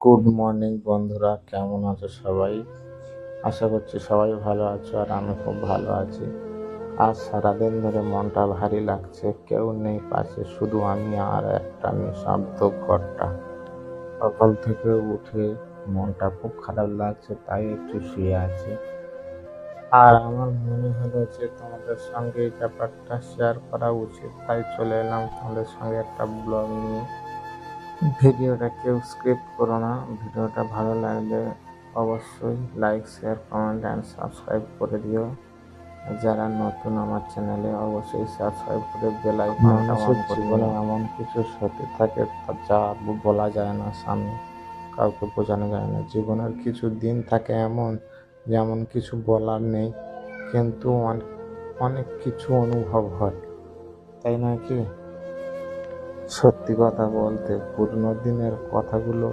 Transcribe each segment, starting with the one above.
Good morning বন্ধুরা, কেমন আছো সবাই? আশা করছি সবাই ভালো আছো আর আমি খুব ভালো আছি। আজ সারাদিন ধরে মনটা ভারী লাগছে, কেউ নেই পাশে, শুধু আমি আর একটা নিঃশব্দ ঘরটা। সকাল থেকে উঠে মনটা খুব খারাপ লাগছে, তাই একটু শুয়ে আছি। আর আমার মনে হলো যে তোমাদের সঙ্গে এই ব্যাপারটা শেয়ার করা উচিত, তাই চলে এলাম তোমাদের সঙ্গে একটা ব্লগ নিয়ে। ভিডিওটা কেউ স্কিপ করো না। ভিডিওটা ভালো লাগলে অবশ্যই like, share, comment and subscribe করে দিও। যারা নতুন আমার চ্যানেলে অবশ্যই সাবস্ক্রাইব করে বেল আইকনটা অন করে দিও। জীবনে এমন কিছু সত্যি থাকে যা বলা যায় না, সামনে কাউকে বোঝানো যায় না। জীবনের কিছু দিন থাকে এমন, যেমন কিছু বলার নেই, কিন্তু অনেক কিছু অনুভব হয়, তাই নয় কি? সত্যি কথা বলতে পুরনো দিনের কথাগুলো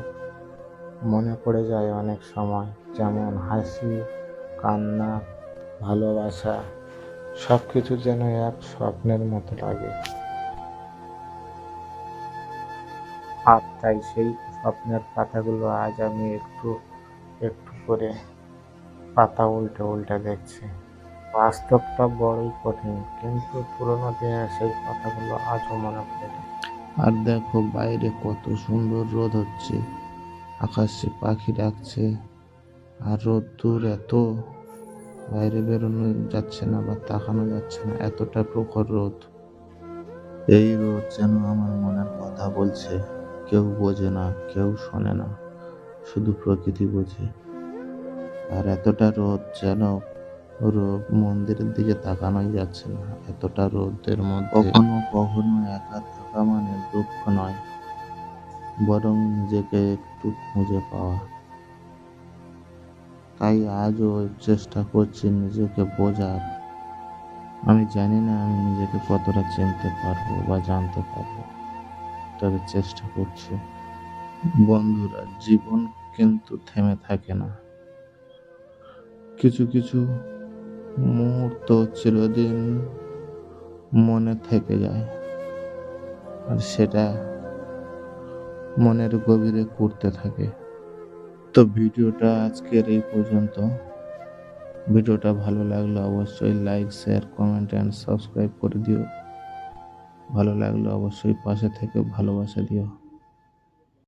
মনে পড়ে যায় অনেক সময়, যেমন হাসি, কান্না, ভালোবাসা, সব কিছু যেন এক স্বপ্নের মতো লাগে। আর তাই সেই স্বপ্নের পাতাগুলো আজ আমি একটু একটু করে পাতা উল্টে উল্টে দেখছি। বাস্তবটা বড়ই কঠিন, কিন্তু পুরোনো দিনের সেই কথাগুলো আজও মনে পড়ে। আর দেখো বাইরে কত সুন্দর রোদ হচ্ছে, আকাশে পাখি ডাকছে, আর রোদ্দুর এত, বাইরে বেরোনো যাচ্ছে না বা তাকানো যাচ্ছে না, এতটা প্রখর রোদ। এই রোদ যেন আমার মনের কথা বলছে। কেউ বোঝে না, কেউ শোনে না, শুধু প্রকৃতি বোঝে। আর এতটা রোদ যেন মন্দিরের দিকে তাকানোই যাচ্ছে না, এতটা রোদের মধ্যে। কখনো কখনো একা থাকা মানে দুঃখ নয়, বরং নিজেকে একটু খুঁজে পাওয়া। তাই আজও চেষ্টা করছি নিজেকে বোঝার। আমি জানি না আমি নিজেকে কতটা চিনতে পারবো বা জানতে পারবো, তবে চেষ্টা করছি। বন্ধুরা, জীবন কিন্তু থেমে থাকে না। কিছু কিছু মুহূর্ত চিরদিন মনে থেকে যায়, আর সেটা মনের গভীরে করতে থাকে। তো ভিডিওটা আজকের এই পর্যন্ত। ভিডিওটা ভালো লাগলে অবশ্যই like, share, comment and subscribe করে দিও। ভালো লাগলে অবশ্যই পাশে থেকে ভালোবাসা দিও।